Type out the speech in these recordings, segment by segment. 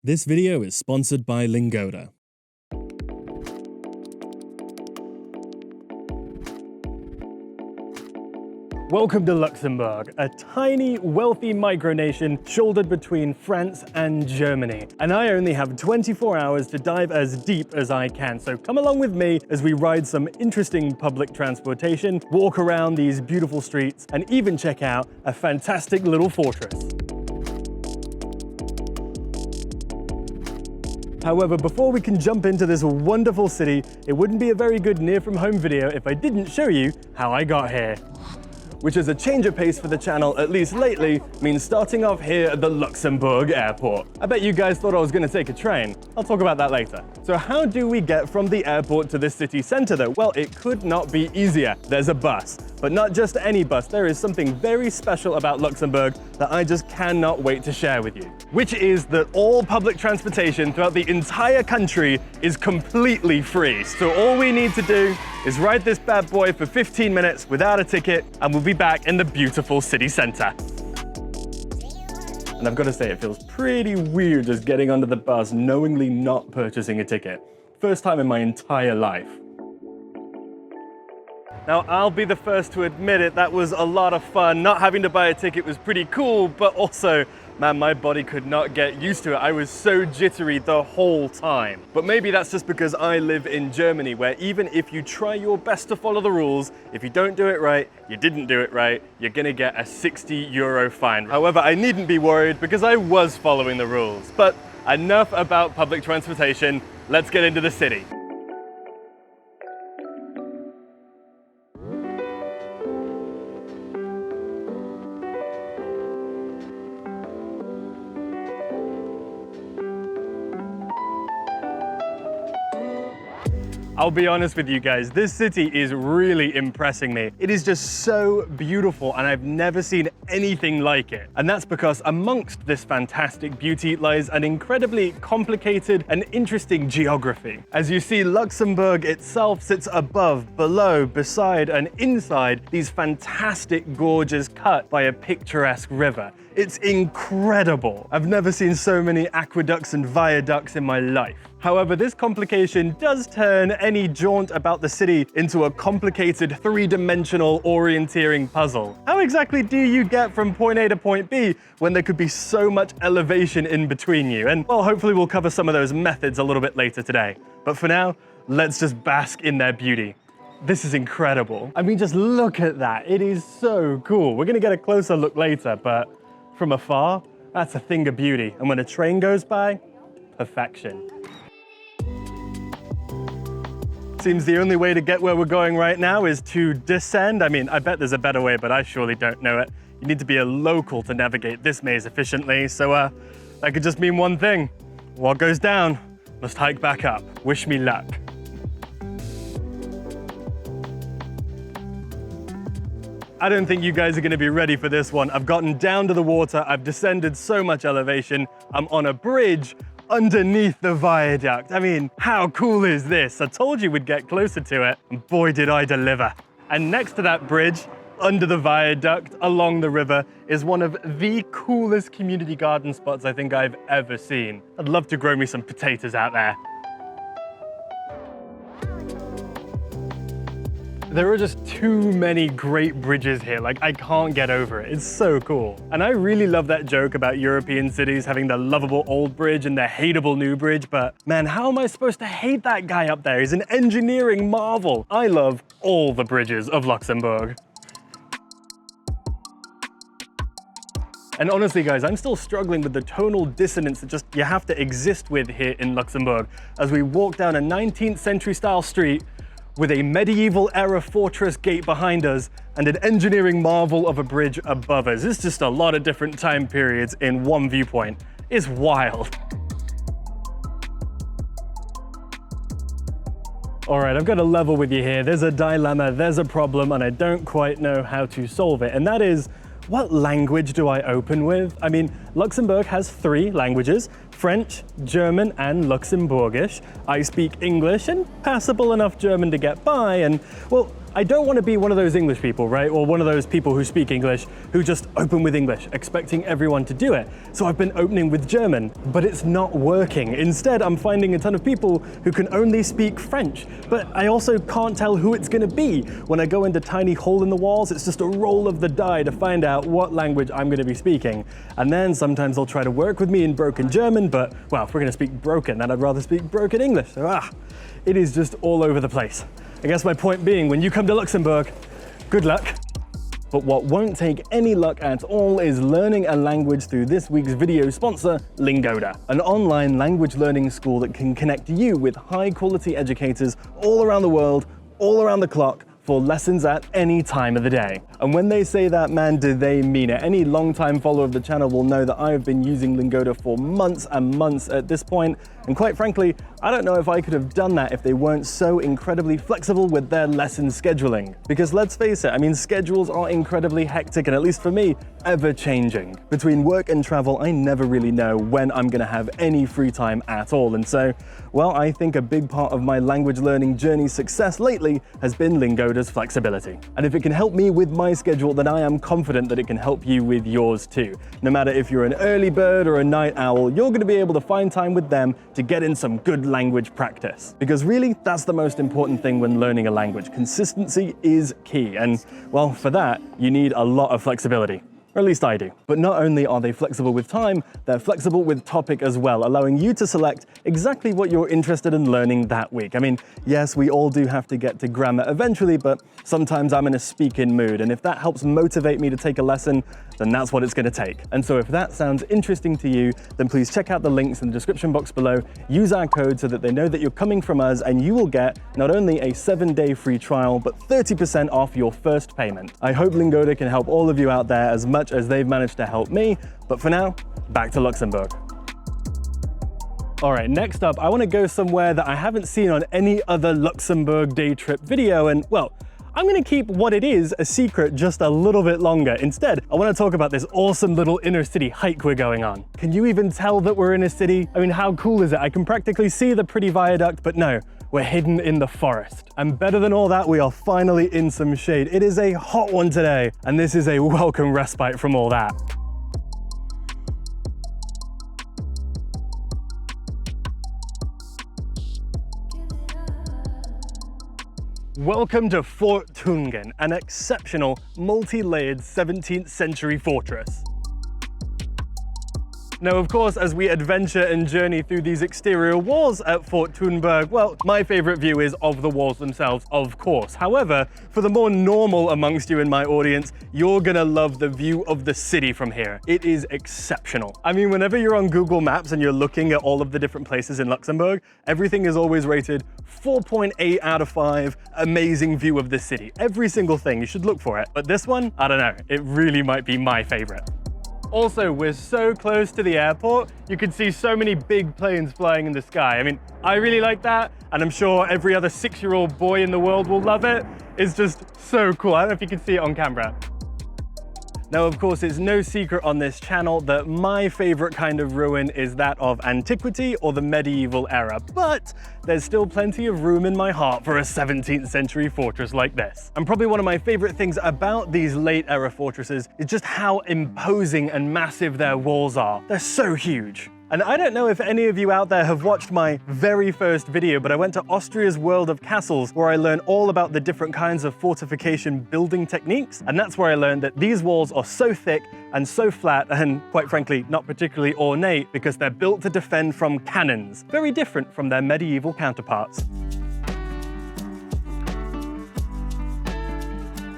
This video is sponsored by Lingoda. Welcome to Luxembourg, a tiny, wealthy micronation shouldered between France and Germany. And I only have 24 hours to dive as deep as I can, so come along with me as we ride some interesting public transportation, walk around these beautiful streets, and even check out a fantastic little fortress. However, before we can jump into this wonderful city, it wouldn't be a very good near-from-home video if I didn't show you how I got here. Which is a change of pace for the channel, at least lately, means starting off here at the Luxembourg airport. I bet you guys thought I was gonna take a train. I'll talk about that later. So how do we get from the airport to the city center though? Well, it could not be easier. There's a bus, but not just any bus. There is something very special about Luxembourg that I just cannot wait to share with you. Which is that all public transportation throughout the entire country is completely free. So all we need to do is ride this bad boy for 15 minutes without a ticket, and we'll be back in the beautiful city center. And I've got to say, it feels pretty weird just getting onto the bus knowingly not purchasing a ticket. First time in my entire life. Now, I'll be the first to admit it, that was a lot of fun. Not having to buy a ticket was pretty cool, but also, man, my body could not get used to it. I was so jittery the whole time. But maybe that's just because I live in Germany, where even if you try your best to follow the rules, if you don't do it right, you didn't do it right, you're gonna get a 60 euro fine. However, I needn't be worried because I was following the rules. But enough about public transportation, let's get into the city. I'll be honest with you guys, this city is really impressing me. It is just so beautiful and I've never seen anything like it. And that's because amongst this fantastic beauty lies an incredibly complicated and interesting geography. As you see, Luxembourg itself sits above, below, beside and inside these fantastic gorges cut by a picturesque river. It's incredible. I've never seen so many aqueducts and viaducts in my life. However, this complication does turn any jaunt about the city into a complicated three-dimensional orienteering puzzle. How exactly do you get from point A to point B when there could be so much elevation in between you? And well, hopefully we'll cover some of those methods a little bit later today. But for now, let's just bask in their beauty. This is incredible. I mean, just look at that. It is so cool. We're gonna get a closer look later, but from afar, that's a thing of beauty. And when a train goes by, perfection. Seems the only way to get where we're going right now is to descend. I mean, I bet there's a better way, but I surely don't know it. You need to be a local to navigate this maze efficiently, so that could just mean one thing. What goes down must hike back up. Wish me luck. I don't think you guys are gonna be ready for this one. I've gotten down to the water, I've descended so much elevation, I'm on a bridge underneath the viaduct. I mean, how cool is this? I told you we'd get closer to it, and boy did I deliver. And next to that bridge, under the viaduct, along the river, is one of the coolest community garden spots I think I've ever seen. I'd love to grow me some potatoes out there. There are just too many great bridges here, like I can't get over it. It's so cool. And I really love that joke about European cities having the lovable old bridge and the hateable new bridge, but man, how am I supposed to hate that guy up there? He's an engineering marvel. I love all the bridges of Luxembourg. And honestly guys, I'm still struggling with the tonal dissonance that just you have to exist with here in Luxembourg as we walk down a 19th century style street with a medieval era fortress gate behind us and an engineering marvel of a bridge above us. It's just a lot of different time periods in one viewpoint. It's wild. All right, I've got to level with you here. There's a dilemma, there's a problem, and I don't quite know how to solve it. And that is, what language do I open with? I mean, Luxembourg has 3 languages, French, German, and Luxembourgish. I speak English and passable enough German to get by, and well, I don't want to be one of those English people, right? Or one of those people who speak English who just open with English, expecting everyone to do it. So I've been opening with German, but it's not working. Instead, I'm finding a ton of people who can only speak French, but I also can't tell who it's going to be. When I go into tiny hole in the walls, it's just a roll of the die to find out what language I'm going to be speaking. And then sometimes they'll try to work with me in broken German, but well, if we're going to speak broken, then I'd rather speak broken English. So it is just all over the place. I guess my point being, when you come to Luxembourg, good luck. But what won't take any luck at all is learning a language through this week's video sponsor, Lingoda, an online language learning school that can connect you with high-quality educators all around the world, all around the clock, for lessons at any time of the day. And when they say that, man, do they mean it. Any long-time follower of the channel will know that I've been using Lingoda for months and months at this point, and quite frankly, I don't know if I could have done that if they weren't so incredibly flexible with their lesson scheduling. Because let's face it, I mean, schedules are incredibly hectic, and at least for me, ever-changing. Between work and travel, I never really know when I'm gonna have any free time at all, and so, well, I think a big part of my language learning journey's success lately has been Lingoda's flexibility. And if it can help me with my schedule, then I am confident that it can help you with yours too. No matter if you're an early bird or a night owl, you're gonna be able to find time with them to get in some good language practice. Because really, that's the most important thing when learning a language. Consistency is key, and well, for that, you need a lot of flexibility. Or at least I do. But not only are they flexible with time, they're flexible with topic as well, allowing you to select exactly what you're interested in learning that week. I mean, yes, we all do have to get to grammar eventually, but sometimes I'm in a speak-in mood, and if that helps motivate me to take a lesson, then that's what it's going to take. And so if that sounds interesting to you, then please check out the links in the description box below, use our code so that they know that you're coming from us, and you will get not only a 7-day free trial, but 30% off your first payment. I hope Lingoda can help all of you out there as much as they've managed to help me, but for now, back to Luxembourg. All right, next up, I want to go somewhere that I haven't seen on any other Luxembourg day trip video, and well, I'm going to keep what it is a secret just a little bit longer. Instead, I want to talk about this awesome little inner city hike we're going on. Can you even tell that we're in a city? I mean, how cool is it? I can practically see the pretty viaduct, but no, we're hidden in the forest. And better than all that, we are finally in some shade. It is a hot one today, and this is a welcome respite from all that. Welcome to Fort Thüngen, an exceptional, multi-layered 17th century fortress. Now, of course, as we adventure and journey through these exterior walls at Fort Thüngen, well, my favorite view is of the walls themselves, of course. However, for the more normal amongst you in my audience, you're gonna love the view of the city from here. It is exceptional. I mean, whenever you're on Google Maps and you're looking at all of the different places in Luxembourg, everything is always rated 4.8 out of 5, amazing view of the city. Every single thing, you should look for it. But this one, I don't know, it really might be my favorite. Also, we're so close to the airport, you can see so many big planes flying in the sky. I mean, I really like that, and I'm sure every other 6-year-old boy in the world will love it. It's just so cool. I don't know if you can see it on camera. Now, of course, it's no secret on this channel that my favorite kind of ruin is that of antiquity or the medieval era, but there's still plenty of room in my heart for a 17th century fortress like this. And probably one of my favorite things about these late era fortresses is just how imposing and massive their walls are. They're so huge. And I don't know if any of you out there have watched my very first video, but I went to Austria's World of Castles, where I learned all about the different kinds of fortification building techniques. And that's where I learned that these walls are so thick and so flat and, quite frankly, not particularly ornate because they're built to defend from cannons, very different from their medieval counterparts.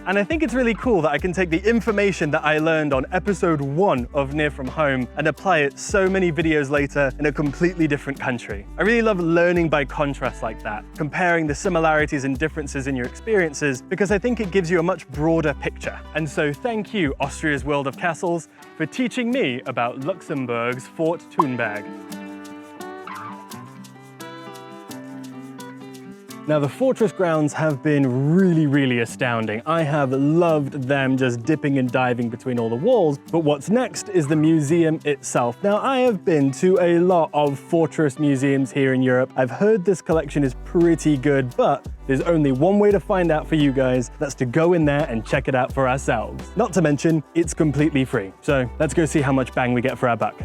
And I think it's really cool that I can take the information that I learned on episode 1 of Near From Home and apply it so many videos later in a completely different country. I really love learning by contrast like that, comparing the similarities and differences in your experiences, because I think it gives you a much broader picture. And so thank you, Austria's World of Castles, for teaching me about Luxembourg's Fort Thüngen. Now, the fortress grounds have been really astounding. I have loved them just dipping and diving between all the walls, but what's next is the museum itself. Now, I have been to a lot of fortress museums here in Europe. I've heard this collection is pretty good, but there's only one way to find out for you guys. That's to go in there and check it out for ourselves. Not to mention, it's completely free. So let's go see how much bang we get for our buck.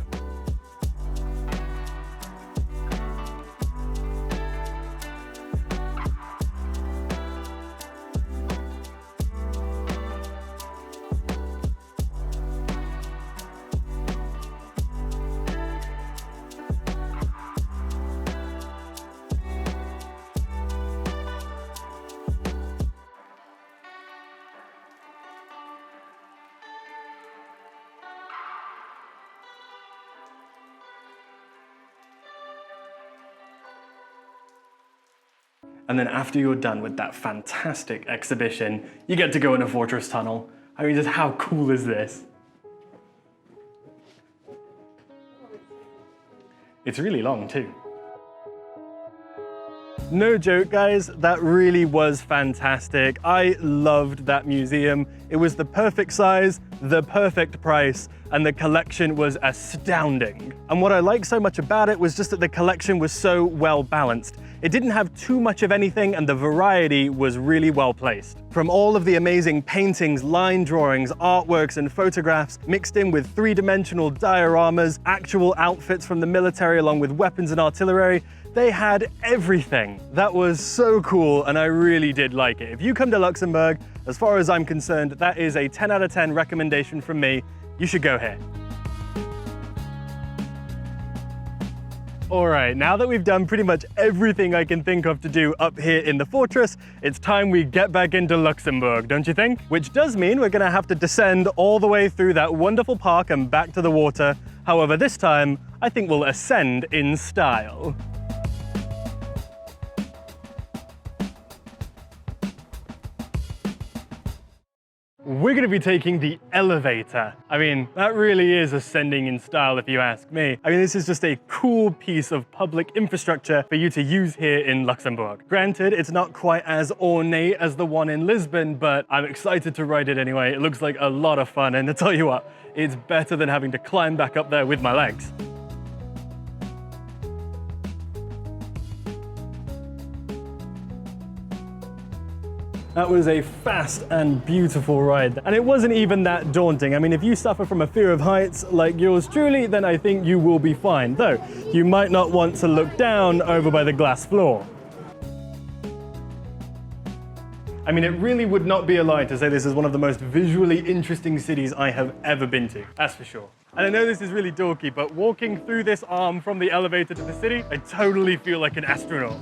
And then after you're done with that fantastic exhibition, you get to go in a fortress tunnel. I mean, just how cool is this? It's really long too. No joke, guys, that really was fantastic. I loved that museum. It was the perfect size, the perfect price, and the collection was astounding. And what I liked so much about it was just that the collection was so well balanced. It didn't have too much of anything, and the variety was really well placed. From all of the amazing paintings, line drawings, artworks, and photographs, mixed in with three-dimensional dioramas, actual outfits from the military along with weapons and artillery, they had everything. That was so cool, and I really did like it. If you come to Luxembourg, as far as I'm concerned, that is a 10 out of 10 recommendation from me. You should go here. All right, now that we've done pretty much everything I can think of to do up here in the fortress, it's time we get back into Luxembourg, don't you think? Which does mean we're gonna have to descend all the way through that wonderful park and back to the water. However, this time, I think we'll ascend in style. We're going to be taking the elevator. I mean, that really is ascending in style if you ask me. I mean, this is just a cool piece of public infrastructure for you to use here in Luxembourg. Granted, it's not quite as ornate as the one in Lisbon, but I'm excited to ride it anyway. It looks like a lot of fun, and to tell you what, it's better than having to climb back up there with my legs. That was a fast and beautiful ride, and it wasn't even that daunting. I mean, if you suffer from a fear of heights like yours truly, then I think you will be fine, though you might not want to look down over by the glass floor. I mean, it really would not be a lie to say this is one of the most visually interesting cities I have ever been to, that's for sure. And I know this is really dorky, but walking through this arm from the elevator to the city, I totally feel like an astronaut.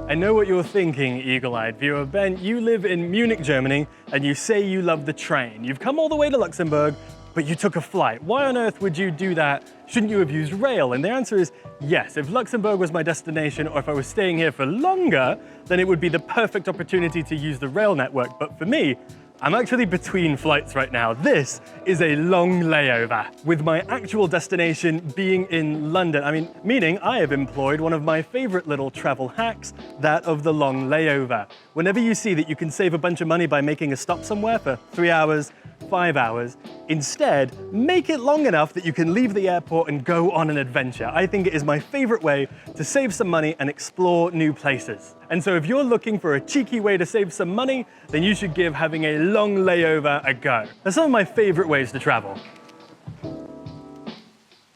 I know what you're thinking, eagle-eyed viewer. Ben, you live in Munich, Germany, and you say you love the train. You've come all the way to Luxembourg, but you took a flight. Why on earth would you do that? Shouldn't you have used rail? And the answer is yes. If Luxembourg was my destination, or if I was staying here for longer, then it would be the perfect opportunity to use the rail network. But for me, I'm actually between flights right now. This is a long layover, with my actual destination being in London. I mean, meaning I have employed one of my favorite little travel hacks, that of the long layover. Whenever you see that you can save a bunch of money by making a stop somewhere for 3 hours, 5 hours, instead, make it long enough that you can leave the airport and go on an adventure. I think it is my favorite way to save some money and explore new places. And so if you're looking for a cheeky way to save some money, then you should give having a long layover a go. They're some of my favorite ways to travel.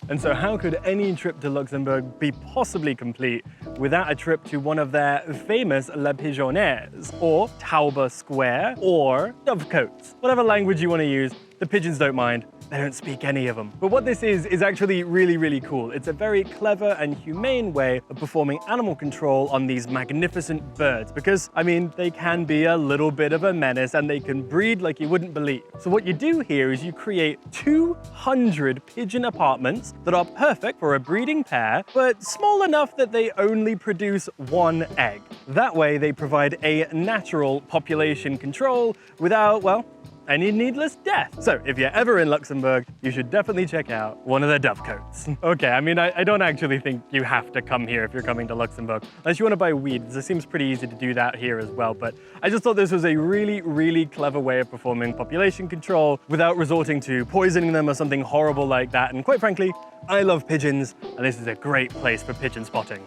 And so how could any trip to Luxembourg be possibly complete without a trip to one of their famous La Pigeonnières, or Tauber Square, or Dovecotes? Whatever language you want to use, the pigeons don't mind. They don't speak any of them. But what this is actually really cool. It's a very clever and humane way of performing animal control on these magnificent birds, because, I mean, they can be a little bit of a menace and they can breed like you wouldn't believe. So what you do here is you create 200 pigeon apartments that are perfect for a breeding pair, but small enough that they only produce 1 egg. That way they provide a natural population control without, well, any needless death. So if you're ever in Luxembourg, you should definitely check out one of their dovecotes. Okay, I mean, I don't actually think you have to come here if you're coming to Luxembourg, unless you want to buy weed. It seems pretty easy to do that here as well, but I just thought this was a really, really clever way of performing population control without resorting to poisoning them or something horrible like that. And quite frankly, I love pigeons, and this is a great place for pigeon spotting.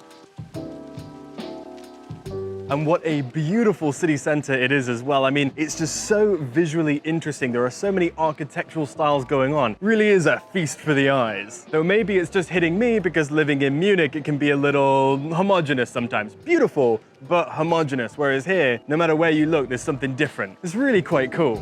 And what a beautiful city center it is as well. I mean, it's just so visually interesting. There are so many architectural styles going on. It really is a feast for the eyes. Though maybe it's just hitting me because living in Munich, it can be a little homogeneous sometimes. Beautiful, but homogeneous. Whereas here, no matter where you look, there's something different. It's really quite cool.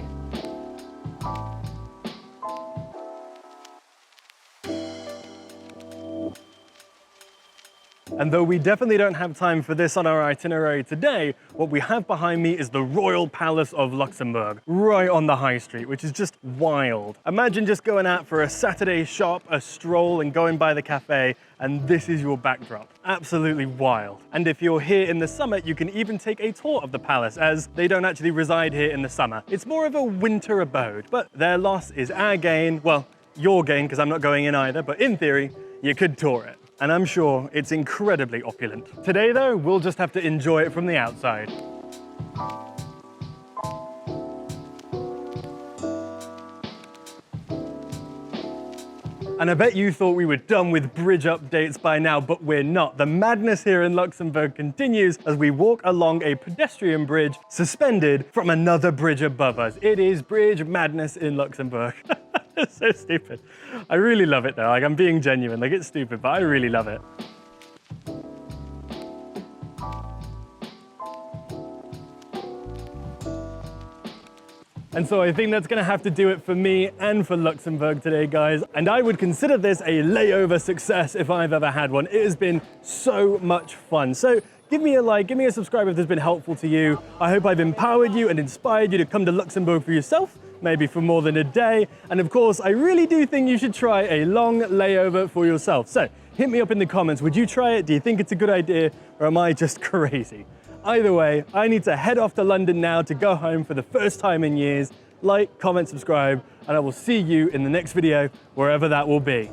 And though we definitely don't have time for this on our itinerary today, what we have behind me is the Royal Palace of Luxembourg, right on the high street, which is just wild. Imagine just going out for a Saturday shop, a stroll, and going by the cafe, and this is your backdrop. Absolutely wild. And if you're here in the summer, you can even take a tour of the palace, as they don't actually reside here in the summer. It's more of a winter abode, but their loss is our gain. Well, your gain, because I'm not going in either, but in theory, you could tour it. And I'm sure it's incredibly opulent. Today though, we'll just have to enjoy it from the outside. And I bet you thought we were done with bridge updates by now, but we're not. The madness here in Luxembourg continues as we walk along a pedestrian bridge suspended from another bridge above us. It is bridge madness in Luxembourg. It's so stupid. I really love it though, like I'm being genuine, like it's stupid, but I really love it. And so I think that's gonna have to do it for me and for Luxembourg today, guys. And I would consider this a layover success if I've ever had one. It has been so much fun. So give me a like, give me a subscribe if this has been helpful to you. I hope I've empowered you and inspired you to come to Luxembourg for yourself, maybe for more than a day. And of course, I really do think you should try a long layover for yourself. So hit me up in the comments. Would you try it? Do you think it's a good idea, or am I just crazy? Either way, I need to head off to London now to go home for the first time in years. Like, comment, subscribe, and I will see you in the next video, wherever that will be.